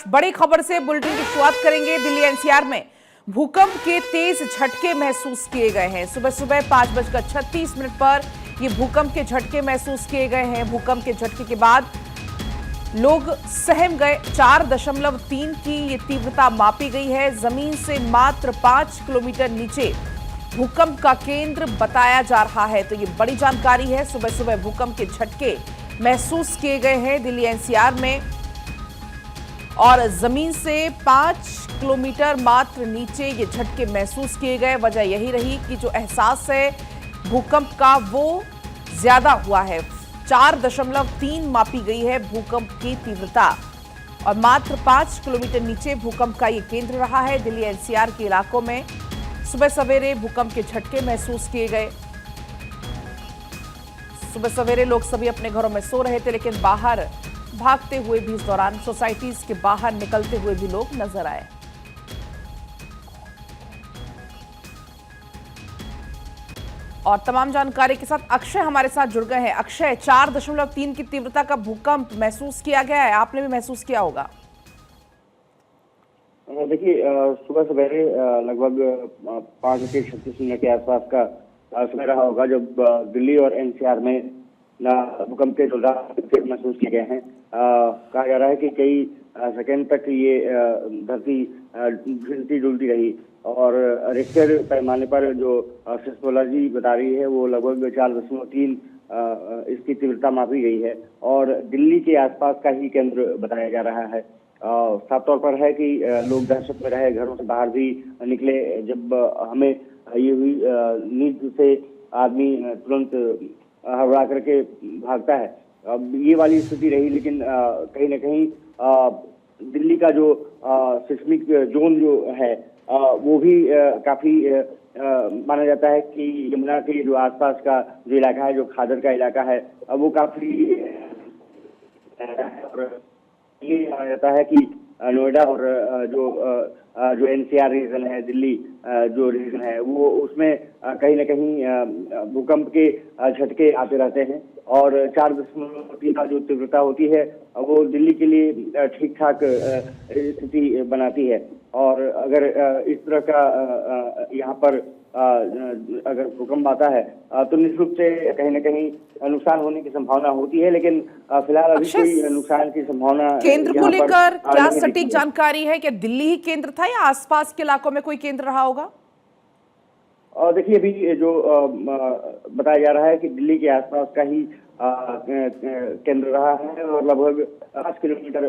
बड़ी खबर से बुलेटिन की शुरुआत करेंगे। दिल्ली एनसीआर में भूकंप के तेज झटके महसूस किए गए हैं। सुबह सुबह 5:36 पर ये भूकंप के झटके महसूस किए गए हैं। भूकंप के झटके के बाद लोग सहम गए। 4.3 की ये तीव्रता मापी गई है। जमीन से मात्र 5 किलोमीटर नीचे भूकंप का केंद्र बताया जा रहा है। तो ये बड़ी जानकारी है। सुबह सुबह भूकंप के झटके महसूस किए गए हैं दिल्ली एनसीआर में, और जमीन से 5 किलोमीटर मात्र नीचे ये झटके महसूस किए गए। वजह यही रही कि जो एहसास है भूकंप का वो ज्यादा हुआ है। 4.3 मापी गई है भूकंप की तीव्रता, और मात्र 5 किलोमीटर नीचे भूकंप का ये केंद्र रहा है। दिल्ली एनसीआर के इलाकों में सुबह सवेरे भूकंप के झटके महसूस किए गए। सुबह सवेरे लोग सभी अपने घरों में सो रहे थे, लेकिन बाहर भागते हुए भी इस दौरान सोसाइटीज के बाहर निकलते हुए भी लोग नजर आए। और तमाम जानकारी के साथ अक्षय हमारे साथ जुड़ गए हैं। अक्षय, 4.3 की तीव्रता का भूकंप महसूस किया गया है, आपने भी महसूस किया होगा। देखिए, सुबह सवेरे लगभग 5:36 के आसपास का समय रहा होगा जब दिल्ली और एनसीआर में भूकंप के जोरदार महसूस किए गए हैं। कहा जा रहा है कि कई सेकंड तक ये धरती हिलती डुलती रही, और रिक्टर पैमाने पर जो सिस्मोलॉजी बता रही है वो लगभग 4.3 इसकी तीव्रता मापी गई है, और दिल्ली के आसपास का ही केंद्र बताया जा रहा है। साफ तौर पर है कि लोग दहशत में रहे, घरों से बाहर भी निकले। जब हमें ये हुई नींद से आदमी तुरंत हड़बड़ा करके भागता है। अब ये वाली स्थिति रही, लेकिन कहीं ना कहीं दिल्ली का जो सिस्मिक जोन जो है वो भी काफी माना जाता है कि यमुना के जो आसपास का जो इलाका है, जो खादर का इलाका है, वो काफी ये माना जाता है कि नोएडा और जो एनसीआर रीजन है, दिल्ली जो रीजन है, वो उसमें कहीं ना कहीं भूकंप के झटके आते रहते हैं, और 4.3 का जो तीव्रता होती है वो दिल्ली के लिए ठीक ठाक स्थिति बनाती है। और अगर इस तरह का यहाँ पर अगर भूकंप आता है तो निश्चित रूप से कहीं ना कहीं नुकसान होने की संभावना होती है, लेकिन फिलहाल अभी कोई नुकसान की संभावना केंद्र को लेकर क्या सटीक जानकारी है? क्या दिल्ली ही केंद्र था या आसपास के इलाकों में कोई केंद्र रहा होगा? और देखिए, अभी जो बताया जा रहा है कि दिल्ली के आसपास का ही केंद्र रहा है, और लगभग 5 किलोमीटर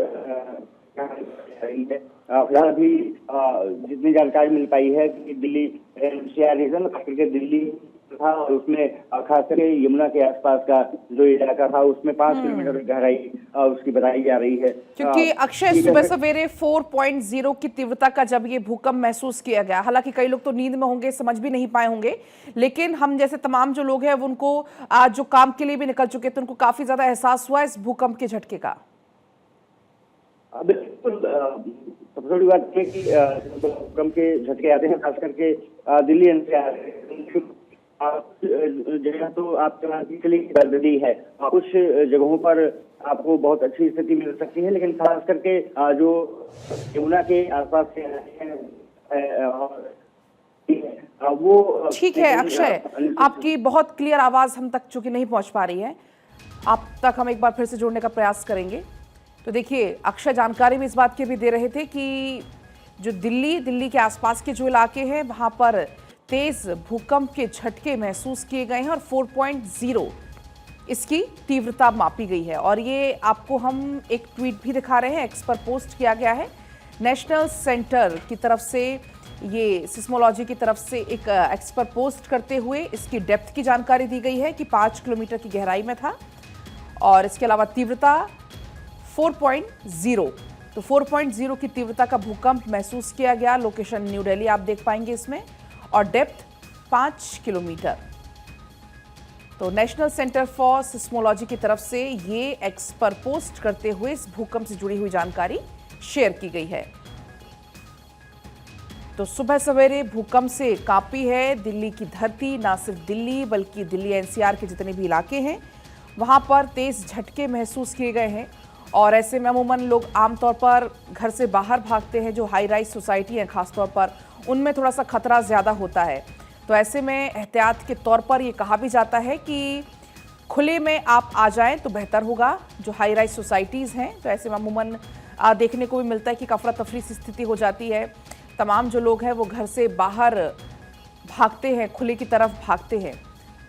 फिलहाल अभी जितनी जानकारी मिल पाई है कि दिल्ली एनसीआर रीजन, खास करके दिल्ली था, और उसमें खास करके यमुना के आसपास का जो इलाका था उसमें 5 किलोमीटर गहराई उसकी बताई जा रही है। क्योंकि अक्षय, सुबह सवेरे 4.0 की तीव्रता का जब ये भूकंप महसूस किया गया, हालांकि कई लोग तो नींद में होंगे, समझ भी नहीं पाए होंगे, लेकिन हम जैसे तमाम जो लोग हैं उनको आज जो काम के लिए भी निकल चुके थे, उनको काफी ज्यादा एहसास हुआ इस भूकंप के झटके का। बिल्कुल, सबसे बड़ी बात है कि भूकंप के झटके आते हैं, खास करके दिल्ली एनसीआर जगह तो आप दिल्ली है, कुछ जगहों पर आपको बहुत अच्छी स्थिति मिल सकती है, लेकिन खास करके जो यमुना के आसपास के वो ठीक है। अक्षय, आपकी बहुत क्लियर आवाज हम तक चूंकि नहीं पहुंच पा रही है, आप तक हम एक बार फिर से जोड़ने का प्रयास करेंगे। तो देखिए, अक्षय जानकारी भी इस बात की भी दे रहे थे कि जो दिल्ली के आसपास के जो इलाके हैं वहां पर तेज भूकंप के झटके महसूस किए गए हैं, और 4.0 इसकी तीव्रता मापी गई है। और ये आपको हम एक ट्वीट भी दिखा रहे हैं, एक्स पर पोस्ट किया गया है। नेशनल सेंटर की तरफ से, ये सिस्मोलॉजी की तरफ से एक एक्स पर पोस्ट करते हुए इसकी डेप्थ की जानकारी दी गई है कि 5 किलोमीटर की गहराई में था, और इसके अलावा तीव्रता 4.0। तो 4.0 की तीव्रता का भूकंप महसूस किया गया। लोकेशन न्यू दिल्ली आप देख पाएंगे इसमें, और डेप्थ 5 किलोमीटर। तो नेशनल सेंटर फॉर सिस्मोलॉजी की तरफ से ये एक्स पर पोस्ट करते हुए इस भूकंप से जुड़ी हुई जानकारी शेयर की गई है। तो सुबह सवेरे भूकंप से कांपी है दिल्ली की धरती। ना सिर्फ दिल्ली बल्कि दिल्ली एनसीआर के जितने भी इलाके हैं वहां पर तेज झटके महसूस किए गए हैं, और ऐसे में अमूमन लोग आमतौर पर घर से बाहर भागते हैं। जो हाई राइज सोसाइटी है खासतौर पर, उनमें थोड़ा सा खतरा ज़्यादा होता है। तो ऐसे में एहतियात के तौर पर ये कहा भी जाता है कि खुले में आप आ जाएं तो बेहतर होगा, जो हाई राइज सोसाइटीज़ हैं। तो ऐसे में अमूमन देखने को भी मिलता है कि अफरा तफरी सी स्थिति हो जाती है। तमाम जो लोग हैं वो घर से बाहर भागते हैं, खुले की तरफ भागते हैं।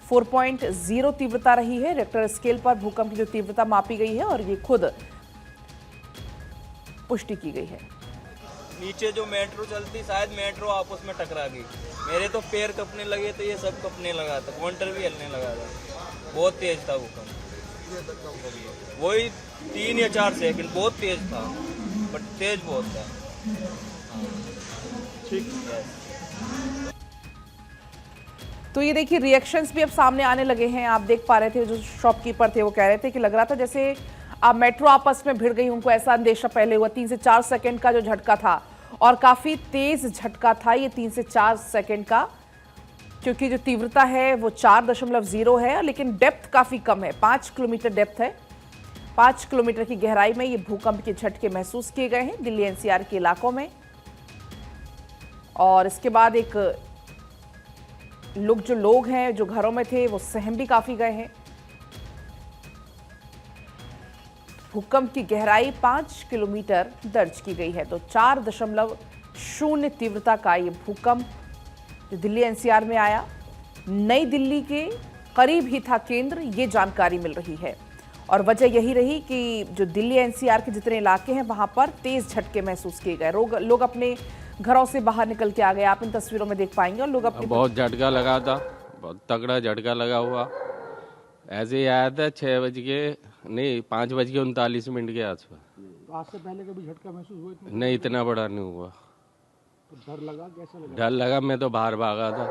4.0 तीव्रता रही है रिक्टर स्केल पर भूकंप की जो तीव्रता मापी गई है, और ये खुद पुष्टि की गई है। नीचे जो मेट्रो चलती, शायद मेट्रो आपस में टकरा गई। मेरे तो पैर कपने लगे, तो ये सब कपने लगा था, काउंटर भी हिलने लगा था। बहुत तेज था भूकंप, वही 3 या 4 सेकंड, बहुत तेज था, बट तेज बहुत था। ठीक है। तो ये देखिए रिएक्शंस भी अब सामने आने लगे हैं। आप देख पा रहे थे, जो शॉपकीपर थे वो कह रहे थे कि लग रहा था जैसे अब मेट्रो आपस में भिड़ गई। उनको ऐसा अंदेशा पहले हुआ। 3 से 4 सेकंड का जो झटका था, और काफी तेज झटका था ये 3 से 4 सेकंड का, क्योंकि जो तीव्रता है वो 4.0 है, लेकिन डेप्थ काफी कम है। 5 किलोमीटर डेप्थ है। 5 किलोमीटर की गहराई में ये भूकंप के झटके महसूस किए गए हैं दिल्ली एनसीआर के इलाकों में। और इसके बाद जो लोग हैं जो घरों में थे वो सहम भी काफी गए हैं। भूकंप की गहराई 5 किलोमीटर दर्ज की गई है। तो 4.0 तीव्रता का ये भूकंप जो दिल्ली एनसीआर में आया, नई दिल्ली के करीब ही था केंद्र, ये जानकारी मिल रही है। और वजह यही रही कि जो दिल्ली एनसीआर के जितने इलाके हैं वहां पर तेज झटके महसूस किए गए। लोग अपने घरों से बाहर निकल के आ गए। आप इन तस्वीरों में देख पाएंगे। और लोग अपने बहुत झटका लगा था, बहुत तगड़ा झटका लगा हुआ। ऐसे ही आया था 5:39 के आसपास। आज से पहले कभी झटका महसूस हुआ? नहीं, इतना बड़ा नहीं हुआ। तो डर लगा, कैसा लगा? डर लगा, मैं तो बाहर भागा था।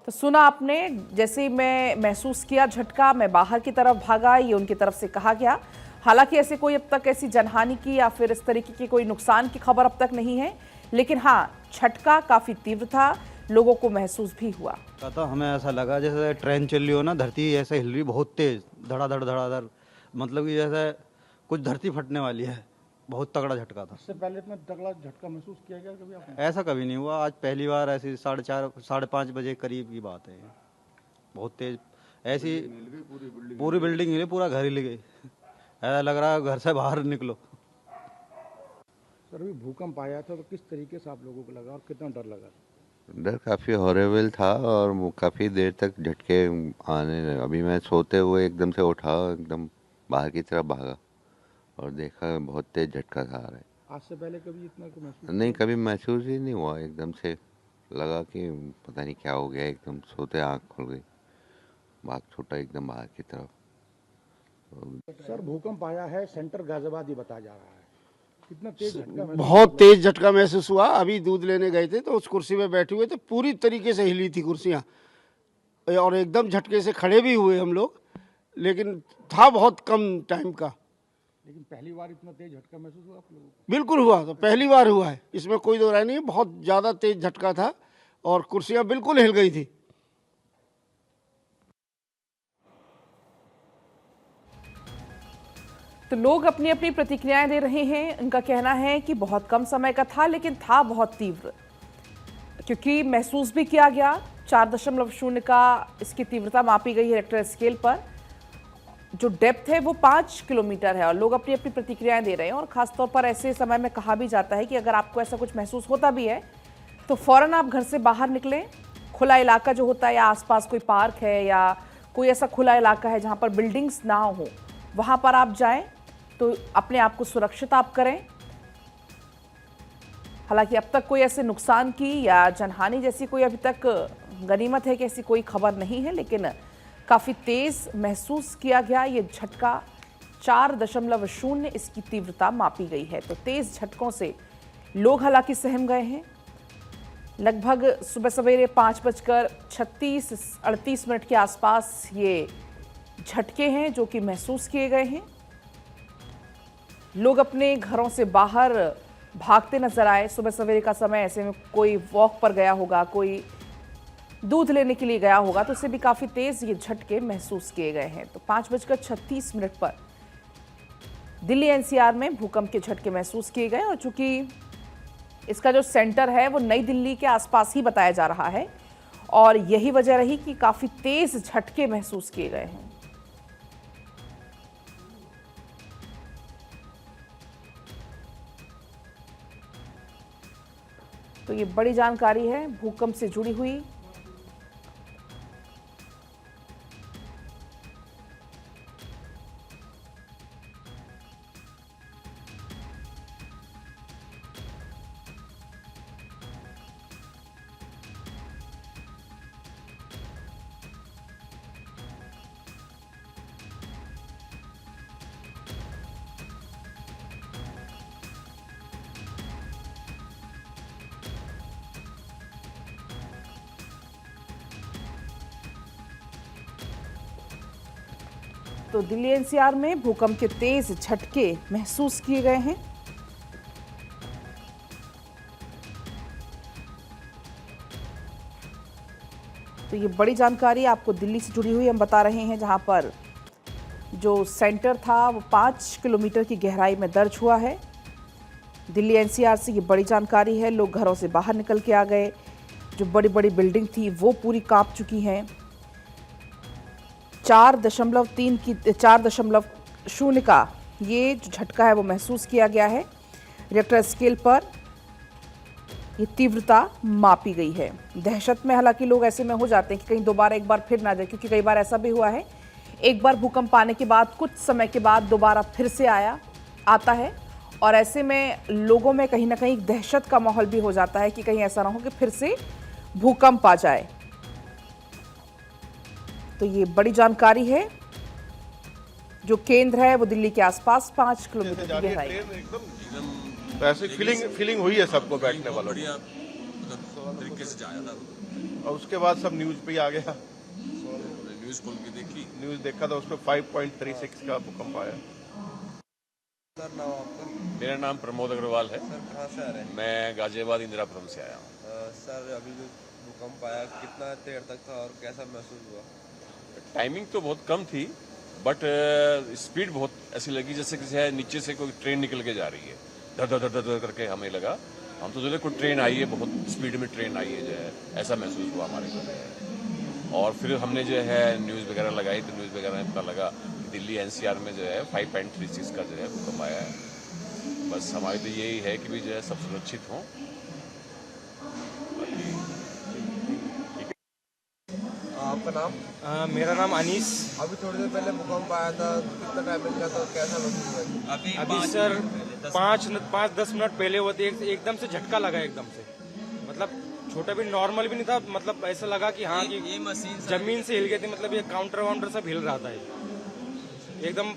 तो सुना आपने, जैसे ही मैं महसूस किया झटका, मैं बाहर की तरफ भागा, ये उनकी तरफ से कहा गया। हालांकि ऐसे कोई अब तक ऐसी जनहानि की या फिर इस तरीके की कोई नुकसान की खबर अब तक नहीं है, लेकिन हाँ, झटका काफी तीव्र था, लोगों को महसूस भी हुआ। तो हमें ऐसा लगा जैसे ट्रेन चल रही हो ना, धरती ऐसे हिल रही बहुत तेज, धड़ाधड़, मतलब कि जैसे कुछ धरती फटने वाली है। बहुत तगड़ा झटका था। इससे पहले इतना तगड़ा झटका महसूस किया गया कभी आपने? ऐसा कभी नहीं हुआ, आज पहली बार ऐसी 4:30 साढ़े 5 बजे करीब की बात है। बहुत तेज ऐसी पूरी बिल्डिंग हिले, पूरा घर हिल गई। ऐसा लग रहा है घर से बाहर निकलो। सर, अभी भूकंप आया था तो किस तरीके से आप लोगों को लगा और कितना डर लगा? डर काफ़ी हॉरेबल था और काफ़ी देर तक झटके आने लगे। अभी मैं सोते हुए एकदम से उठा, एकदम बाहर की तरफ भागा और देखा बहुत तेज झटका था आ रहा है। आज से पहले कभी इतना को महसूस? नहीं, कभी महसूस ही नहीं हुआ। एकदम से लगा कि पता नहीं क्या हो गया, एकदम सोते आँख खुल गई, भाग छूटा एकदम बाहर की तरफ। सर, भूकंप आया है, सेंटर गाजियाबाद ही बताया जा रहा है। कितना तेज झटका? बहुत तेज झटका महसूस हुआ। अभी दूध लेने गए थे तो उस कुर्सी पे बैठे हुए थे, पूरी तरीके से हिली थी कुर्सियाँ, और एकदम झटके से खड़े भी हुए हम लोग, लेकिन था बहुत कम टाइम का। लेकिन पहली बार इतना तेज झटका महसूस हुआ आप लोगों को? बिल्कुल हुआ, तो पहली बार हुआ है, इसमें कोई दो राय नहीं। बहुत ज़्यादा तेज झटका था और कुर्सियाँ बिल्कुल हिल गई थी। तो लोग अपनी अपनी प्रतिक्रियाएं दे रहे हैं। उनका कहना है कि बहुत कम समय का था, लेकिन था बहुत तीव्र, क्योंकि महसूस भी किया गया। 4.0 का इसकी तीव्रता मापी गई है रिक्टर स्केल पर। जो डेप्थ है वो 5 किलोमीटर है, और लोग अपनी अपनी प्रतिक्रियाएं दे रहे हैं। और खासतौर पर ऐसे समय में कहा भी जाता है कि अगर आपको ऐसा कुछ महसूस होता भी है तो फौरन आप घर से बाहर निकलें। खुला इलाका जो होता है, या आसपास कोई पार्क है या कोई ऐसा खुला इलाका है जहां पर बिल्डिंग्स ना हो, वहां पर आप जाएं तो अपने आप को सुरक्षित आप करें। हालांकि अब तक कोई ऐसे नुकसान की या जनहानि जैसी कोई अभी तक गनीमत है कि ऐसी कोई खबर नहीं है, लेकिन काफ़ी तेज महसूस किया गया ये झटका। 4.0 इसकी तीव्रता मापी गई है। तो तेज झटकों से लोग हालांकि सहम गए हैं। लगभग सुबह सवेरे 5:36-38 के आसपास ये झटके हैं जो कि महसूस किए गए हैं। लोग अपने घरों से बाहर भागते नजर आए। सुबह सवेरे का समय, ऐसे में कोई वॉक पर गया होगा, कोई दूध लेने के लिए गया होगा तो उसे भी काफी तेज ये झटके महसूस किए गए हैं। तो 5:36 पर दिल्ली एनसीआर में भूकंप के झटके महसूस किए गए और चूंकि इसका जो सेंटर है वो नई दिल्ली के आसपास ही बताया जा रहा है और यही वजह रही कि काफी तेज झटके महसूस किए गए हैं। तो ये बड़ी जानकारी है भूकंप से जुड़ी हुई। तो दिल्ली एनसीआर में भूकंप के तेज झटके महसूस किए गए हैं। तो ये बड़ी जानकारी आपको दिल्ली से जुड़ी हुई हम बता रहे हैं, जहां पर जो सेंटर था वो 5 किलोमीटर की गहराई में दर्ज हुआ है। दिल्ली एनसीआर से ये बड़ी जानकारी है। लोग घरों से बाहर निकल के आ गए। जो बड़ी बड़ी बिल्डिंग थी वो पूरी कांप चुकी हैं। 4.0 का ये जो झटका है वो महसूस किया गया है। रिक्टर स्केल पर ये तीव्रता मापी गई है। दहशत में हालांकि लोग ऐसे में हो जाते हैं कि कहीं दोबारा एक बार फिर ना जाए, क्योंकि कई बार ऐसा भी हुआ है एक बार भूकंप आने के बाद कुछ समय के बाद दोबारा फिर से आता है और ऐसे में लोगों में कहीं ना कहीं दहशत का माहौल भी हो जाता है कि कहीं ऐसा ना हो कि फिर से भूकंप आ जाए। तो ये बड़ी जानकारी है। जो केंद्र है वो दिल्ली के आसपास 5 किलोमीटर की गहराई है। तो ऐसे फीलिंग हुई है सबको बैठने वालों को तरीके से जाया था और उसके बाद सब न्यूज पे ही आ गया। न्यूज खोल के देखी, न्यूज देखा था उसमें 5.36 का भूकंप आया। सर नाम आपका? मेरा नाम प्रमोद अग्रवाल है। सर कहाँ से आ रहे हैं? मैं गाजियाबाद इंदिरापुरम से आया हूँ। सर अभी जो भूकंप आया कितना देर तक था और कैसा महसूस हुआ? टाइमिंग तो बहुत कम थी बट स्पीड बहुत ऐसी लगी जैसे किसी नीचे से कोई ट्रेन निकल के जा रही है। धर धर धर धर करके हमें लगा। हम तो जो है कोई ट्रेन आई है, बहुत स्पीड में ट्रेन आई है, जो है ऐसा महसूस हुआ हमारे को। और फिर हमने जो है न्यूज़ वगैरह लगाई तो न्यूज़ वगैरह में पता लगा कि दिल्ली एनसीआर में जो है 5.36 का जो है भूकंप आया है। बस हमारी तो यही है कि भी जो है सब सुरक्षित हों। आपका नाम? मेरा नाम अनीस। अभी थोड़ी देर पहले भूकंप आया था, कितना टाइम मिल गया था, कैसा महसूस हुआ? अभी सर 5-10 मिनट पहले होते एकदम से झटका लगा, एकदम से मतलब छोटा भी नॉर्मल भी नहीं था, मतलब ऐसा लगा कि हाँ कि ये मशीन जमीन से हिल गई थी, मतलब ये काउंटर वाउंटर सब हिल रहा था। एकदम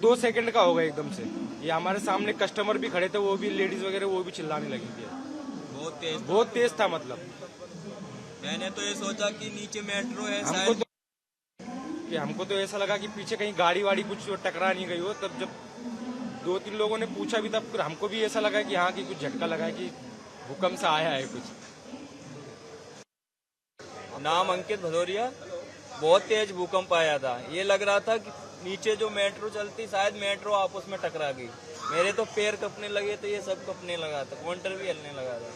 2 सेकंड का होगा एकदम से। ये हमारे सामने कस्टमर भी खड़े थे, वो भी लेडीज वगैरह वो भी चिल्लाने लगी थी। बहुत तेज था। मतलब मैंने तो ये सोचा कि नीचे मेट्रो है हमको तो ऐसा लगा कि पीछे कहीं गाड़ी वाड़ी कुछ टकरा नहीं गई हो। तब जब 2-3 लोगों ने पूछा भी तब फिर हमको भी ऐसा लगा कि हाँ कि कुछ झटका लगा है कि भूकंप से आया है कुछ। नाम अंकित भदौरिया। बहुत तेज भूकंप आया था। ये लग रहा था कि नीचे जो मेट्रो चलती शायद मेट्रो आपस में टकरा गई। मेरे तो पैर कपने लगे थे, ये सब कपने लगा था, काउंटर भी हिलने लगा था।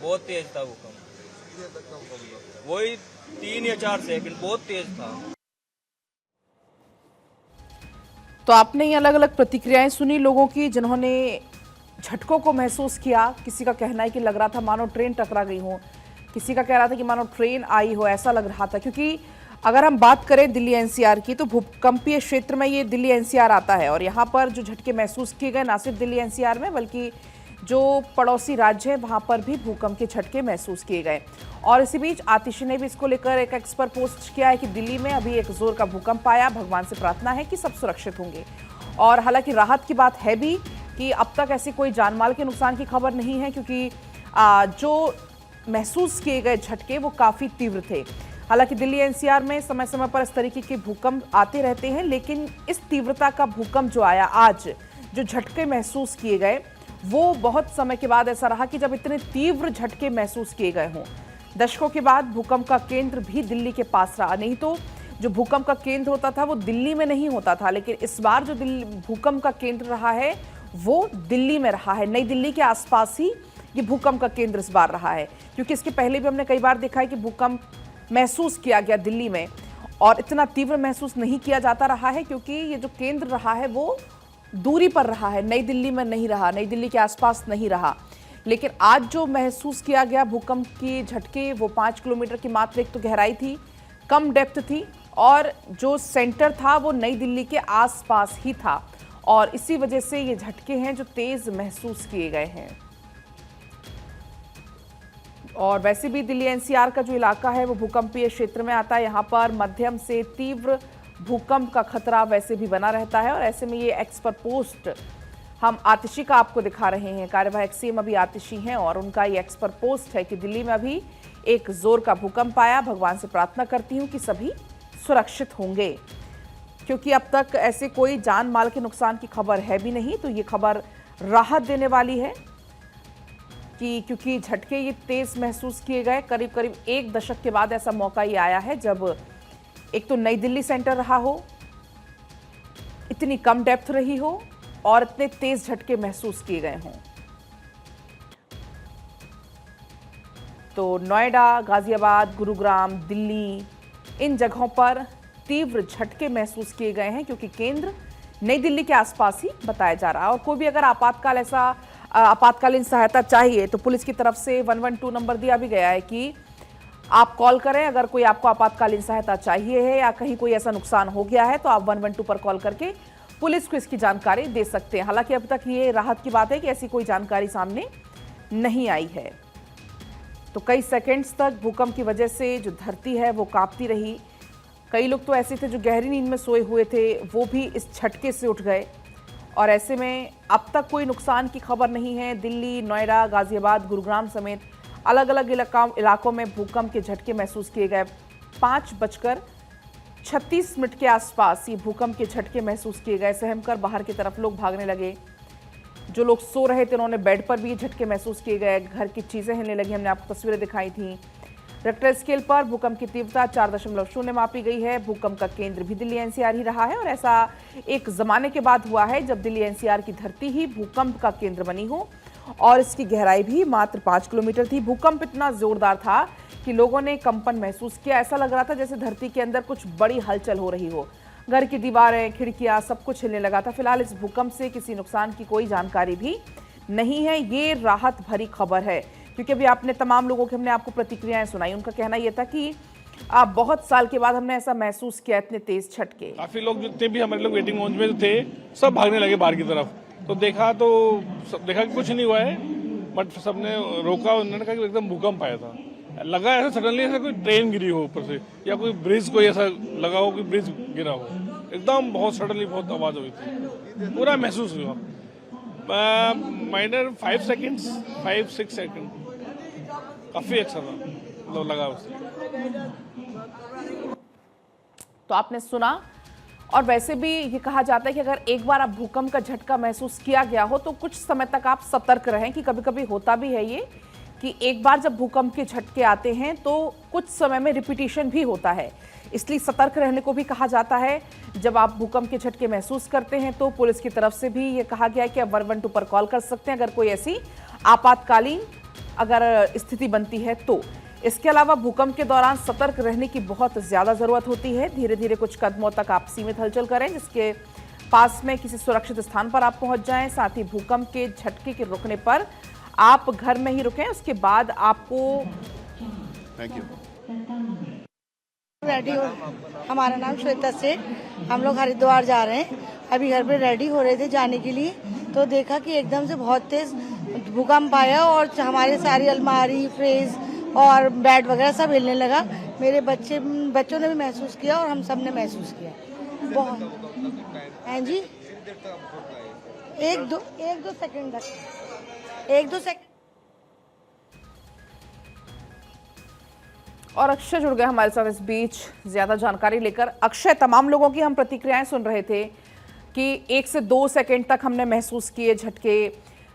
बहुत तेज था भूकंप। वही 3 या 4 सेकंड, बहुत तेज था। तो आपने ये अलग अलग प्रतिक्रियाएं सुनी लोगों की जिन्होंने झटकों को महसूस किया। किसी का कहना है कि लग रहा था मानो ट्रेन टकरा गई हो, किसी का कह रहा था कि मानो ट्रेन आई हो, ऐसा लग रहा था। क्योंकि अगर हम बात करें दिल्ली एनसीआर की तो भूकंपीय क्षेत्र में ये दिल्ली एनसीआर आता है और यहाँ पर जो झटके महसूस किए गए ना सिर्फ दिल्ली एनसीआर में बल्कि जो पड़ोसी राज्य है वहाँ पर भी भूकंप के झटके महसूस किए गए। और इसी बीच आतिशी ने भी इसको लेकर एक एक्स पर पोस्ट किया है कि दिल्ली में अभी एक जोर का भूकंप आया, भगवान से प्रार्थना है कि सब सुरक्षित होंगे। और हालांकि राहत की बात है भी कि अब तक ऐसी कोई जानमाल के नुकसान की खबर नहीं है, क्योंकि जो महसूस किए गए झटके वो काफ़ी तीव्र थे। हालांकि दिल्ली एनसीआर में समय समय पर इस तरीके के भूकंप आते रहते हैं, लेकिन इस तीव्रता का भूकंप जो आया आज, जो झटके महसूस किए गए वो बहुत समय के बाद ऐसा रहा कि जब इतने तीव्र झटके महसूस किए गए हों। दशकों के बाद भूकंप का केंद्र भी दिल्ली के पास रहा। नहीं तो जो भूकंप का केंद्र होता था वो दिल्ली में नहीं होता था, लेकिन इस बार जो भूकंप का केंद्र रहा है वो दिल्ली में रहा है। नई दिल्ली के आसपास ही ये भूकंप का केंद्र इस बार रहा है, क्योंकि इसके पहले भी हमने कई बार देखा है कि भूकंप महसूस किया गया दिल्ली में, और इतना तीव्र महसूस नहीं किया जाता रहा है क्योंकि ये जो केंद्र रहा है वो दूरी पर रहा है, नई दिल्ली में नहीं रहा, नई दिल्ली के आसपास नहीं रहा। लेकिन आज जो महसूस किया गया भूकंप के झटके, वो 5 किलोमीटर की मात्र एक तो गहराई थी, कम डेप्थ थी, और जो सेंटर था वो नई दिल्ली के आसपास ही था, और इसी वजह से ये झटके हैं जो तेज महसूस किए गए हैं। और वैसे भी दिल्ली एनसीआर का जो इलाका है वो भूकंपीय क्षेत्र में आता है। यहाँ पर मध्यम से तीव्र भूकंप का खतरा वैसे भी बना रहता है, और ऐसे में ये एक्सपर्ट पोस्ट हम आतिशी का आपको दिखा रहे हैं। कार्यवाहक सीएम अभी आतिशी हैं और उनका ये एक्सपर्ट पोस्ट है कि दिल्ली में अभी एक जोर का भूकंप आया। भगवान से प्रार्थना करती हूँ कि सभी सुरक्षित होंगे, क्योंकि अब तक ऐसे कोई जान माल के नुकसान की खबर है भी नहीं। तो ये खबर राहत देने वाली है कि क्योंकि झटके ये तेज महसूस किए गए, करीब करीब 1 दशक के बाद ऐसा मौका ये आया है जब एक तो नई दिल्ली सेंटर रहा हो, इतनी कम डेप्थ रही हो, और इतने तेज झटके महसूस किए गए हों। तो नोएडा, गाजियाबाद, गुरुग्राम, दिल्ली, इन जगहों पर तीव्र झटके महसूस किए गए हैं, क्योंकि केंद्र नई दिल्ली के आसपास ही बताया जा रहा है। और कोई भी अगर आपातकालीन सहायता चाहिए तो पुलिस की तरफ से 112 नंबर दिया भी गया है कि आप कॉल करें। अगर कोई आपको आपातकालीन सहायता चाहिए है या कहीं कोई ऐसा नुकसान हो गया है तो आप 112 पर कॉल करके पुलिस को इसकी जानकारी दे सकते हैं। हालांकि अब तक ये राहत की बात है कि ऐसी कोई जानकारी सामने नहीं आई है। तो कई सेकंड्स तक भूकंप की वजह से जो धरती है वो कांपती रही। कई लोग तो ऐसे थे जो गहरी नींद में सोए हुए थे, वो भी इस झटके से उठ गए। और ऐसे में अब तक कोई नुकसान की खबर नहीं है। दिल्ली, नोएडा, गाजियाबाद, गुरुग्राम समेत अलग अलग इलाकों में भूकंप के झटके महसूस किए गए। 5:36 के आसपास ये भूकंप के झटके महसूस किए गए। सहमकर बाहर की तरफ लोग भागने लगे। जो लोग सो रहे थे उन्होंने बेड पर भी झटके महसूस किए गए। घर की चीजें हिलने लगी, हमने आपको तस्वीरें दिखाई थी। रिक्टर स्केल पर भूकंप की तीव्रता 4.0 मापी गई है। भूकंप का केंद्र भी दिल्ली एनसीआर ही रहा है, और ऐसा एक जमाने के बाद हुआ है जब दिल्ली एनसीआर की धरती ही भूकंप का केंद्र बनी हो, और इसकी गहराई भी मात्र 5 किलोमीटर थी। भूकंप इतना जोरदार था कि लोगों ने कंपन महसूस किया। ऐसा लग रहा था जैसे धरती के अंदर कुछ बड़ी हलचल हो रही हो। घर की दीवारें, खिड़कियां, सब कुछ हिलने लगा था। फिलहाल इस भूकंप से किसी नुकसान की कोई जानकारी भी नहीं है। ये राहत भरी खबर है, क्योंकि अभी आपने तमाम लोगों की हमने आपको प्रतिक्रियाएं सुनाई। उनका कहना यह था कि बहुत साल के बाद हमने ऐसा महसूस किया, इतने तेज झटके। काफी लोग जितने भी हमारे लोग वेटिंग हाउस में थे सब भागने लगे बाहर की तरफ। तो देखा कि कुछ नहीं हुआ है, बट सबने रोका। उन्होंने कहा कि एकदम भूकंप आया था। लगा ऐसा सडनली ऐसा कोई ट्रेन गिरी हो ऊपर से, या कोई ब्रिज कोई ऐसा लगा हो कि ब्रिज गिरा हो। एकदम बहुत सडनली बहुत आवाज हुई थी, पूरा महसूस हुआ। माइनर 5-6 सेकंड काफी अच्छा था, मतलब लगा उससे। तो आपने सुना। और वैसे भी ये कहा जाता है कि अगर एक बार आप भूकंप का झटका महसूस किया गया हो तो कुछ समय तक आप सतर्क रहें, कि कभी कभी होता भी है ये कि एक बार जब भूकंप के झटके आते हैं तो कुछ समय में रिपीटिशन भी होता है। इसलिए सतर्क रहने को भी कहा जाता है। जब आप भूकंप के झटके महसूस करते हैं तो पुलिस की तरफ से भी ये कहा गया है कि आप 112 पर कॉल कर सकते हैं अगर कोई ऐसी आपातकालीन अगर स्थिति बनती है तो। इसके अलावा भूकंप के दौरान सतर्क रहने की बहुत ज़्यादा ज़रूरत होती है। धीरे धीरे कुछ कदमों तक आप सीमित हलचल करें, जिसके पास में किसी सुरक्षित स्थान पर आप पहुंच जाएं। साथ ही भूकंप के झटके के रुकने पर आप घर में ही रुकें, उसके बाद आपको रेडी हो। हमारा नाम श्वेता से, हम लोग हरिद्वार जा रहे हैं। अभी घर पे रेडी हो रहे थे जाने के लिए, तो देखा कि एकदम से बहुत तेज भूकंप आया और हमारे सारी अलमारी, फ्रिज और बेड वगैरह सब हिलने लगा। मेरे बच्चों ने भी महसूस किया और हम सब ने महसूस किया बहुत। हैं जी, एक दो सेकंड तक, 1-2 सेकंड। और अक्षय जुड़ गए हमारे साथ इस बीच ज्यादा जानकारी लेकर। अक्षय, तमाम लोगों की हम प्रतिक्रियाएं सुन रहे थे कि 1 से 2 सेकंड तक हमने महसूस किए झटके।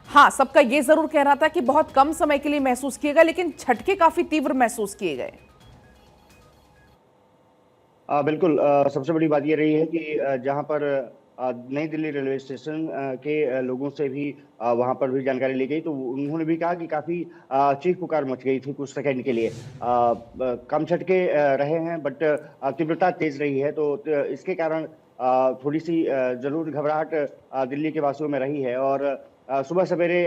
हाँ, सबका ये जरूर कह रहा था कि बहुत कम समय के लिए महसूस किएगा, लेकिन झटके काफी तीव्र महसूस किए गए। बिल्कुल। सबसे बड़ी बात ये रही है कि जहां पर नई दिल्ली रेलवे स्टेशन के लोगों से भी वहां पर भी जानकारी ली गई, तो उन्होंने भी कहा कि काफी चीख पुकार मच गई थी कुछ सेकंड के लिए। कम झटके रहे हैं, बट तीव्रता तेज रही है, तो इसके कारण थोड़ी सी जरूर घबराहट दिल्ली के वासियों में रही है। और सुबह सवेरे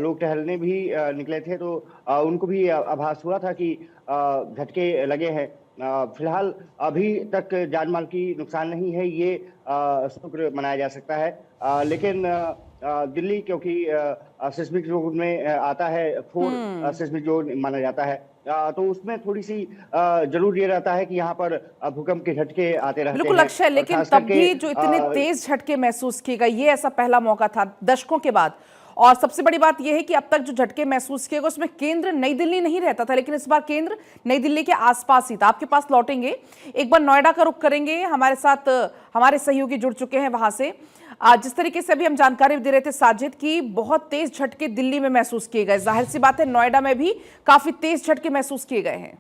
लोग टहलने भी निकले थे, तो उनको भी आभास हुआ था कि झटके लगे हैं। फिलहाल अभी तक जानमाल की नुकसान नहीं है, ये शुक्र मनाया जा सकता है। लेकिन दिल्ली क्योंकि सिस्मिक जोन में आता है, 4 सिस्मिक जोन माना जाता है, तो उसमें थोड़ी सी जरूर ये रहता है कि यहाँ पर भूकंप के झटके आते रहते हैं। बिल्कुल अक्षय, लेकिन तब भी जो इतने तेज झटके महसूस किए गए, ये ऐसा पहला मौका था दशकों के बाद। और सबसे बड़ी बात यह है कि अब तक जो झटके महसूस किए गए उसमें केंद्र नई दिल्ली नहीं रहता था, लेकिन इस बार केंद्र नई दिल्ली के आसपास ही था। आपके पास लौटेंगे, एक बार नोएडा का रुख करेंगे। हमारे साथ हमारे सहयोगी जुड़ चुके हैं वहां से। जिस तरीके से अभी हम जानकारी दे रहे थे साजिद की, बहुत तेज झटके दिल्ली में महसूस किए गए, जाहिर सी बात है नोएडा में भी काफी तेज झटके महसूस किए गए हैं।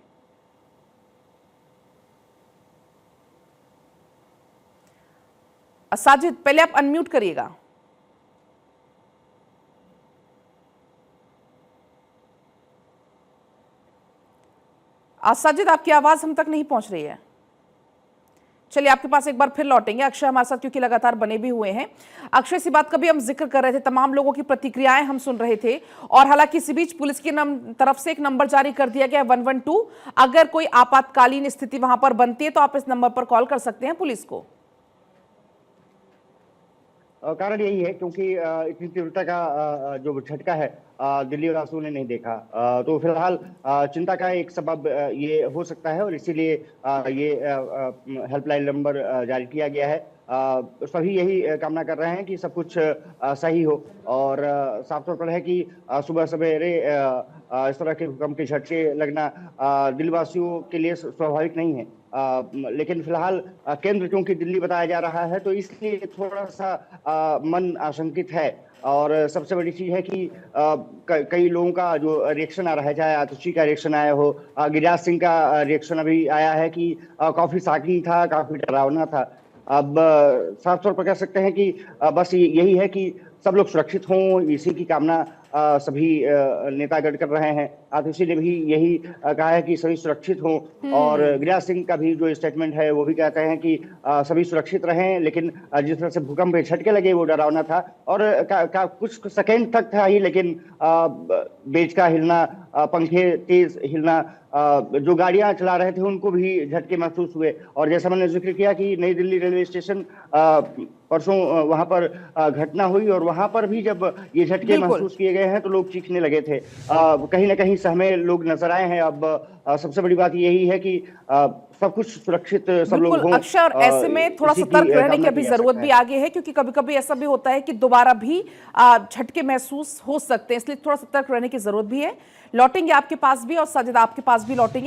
साजिद, पहले आप अनम्यूट करिएगा। साजिद, आपकी आवाज हम तक नहीं पहुंच रही है। चलिए आपके पास एक बार फिर लौटेंगे। अक्षय हमारे साथ क्योंकि लगातार बने भी हुए हैं। अक्षय, इसी बात का भी हम जिक्र कर रहे थे, तमाम लोगों की प्रतिक्रियाएं हम सुन रहे थे, और हालांकि इसी बीच पुलिस की तरफ से एक नंबर जारी कर दिया गया 112। अगर कोई आपातकालीन स्थिति वहां पर बनती है तो आप इस नंबर पर कॉल कर सकते हैं पुलिस को। कारण यही है क्योंकि इतनी तीव्रता का जो झटका है दिल्ली वासियों ने नहीं देखा, तो फिलहाल चिंता का एक सबब ये हो सकता है, और इसीलिए ये हेल्पलाइन नंबर जारी किया गया है। सभी यही कामना कर रहे हैं कि सब कुछ सही हो, और साफ तौर पर है कि सुबह सवेरे इस तरह के भूकंप के झटके लगना दिल्लीवासियों के लिए स्वाभाविक नहीं है। लेकिन फिलहाल केंद्र क्योंकि दिल्ली बताया जा रहा है, तो इसलिए थोड़ा सा मन आशंकित है। और सबसे बड़ी चीज है कि कई लोगों का जो रिएक्शन आ रहा है, चाहे आतिशी का रिएक्शन आया हो, गिरिराज सिंह का रिएक्शन अभी आया है कि काफी साकी था, काफी डरावना था। अब साफ तौर पर कह सकते हैं कि बस यही है कि सब लोग सुरक्षित हों, इसी की कामना सभी नेतागण कर रहे हैं। आतिशी ने भी यही कहा है कि सभी सुरक्षित हों, और गिरिराज सिंह का भी जो स्टेटमेंट है वो भी कहते हैं कि सभी सुरक्षित रहें, लेकिन जिस तरह से भूकंप के झटके लगे वो डरावना था, और कुछ सेकेंड तक था ही, लेकिन बेंच का हिलना, पंखे तेज हिलना, जो गाड़ियां चला रहे थे उनको भी झटके महसूस हुए। और जैसा मैंने जिक्र किया कि नई दिल्ली रेलवे स्टेशन परसों वहां पर घटना हुई, और वहां पर भी जब ये झटके महसूस किए गए हैं तो लोग चीखने लगे थे। कहीं ना कहीं सहमे लोग नजर आए हैं। अब सबसे बड़ी बात यही है कि सब कुछ सुरक्षित सब लोग हों। अक्षय, और ऐसे में थोड़ा सतर्क रहने की अभी जरूरत भी आगे है, क्योंकि कभी कभी ऐसा भी होता है कि दोबारा भी झटके महसूस हो सकते हैं, इसलिए थोड़ा सतर्क रहने की जरूरत भी है। लौटेंगे आपके पास भी, और साजिद आपके पास भी लौटेंगे।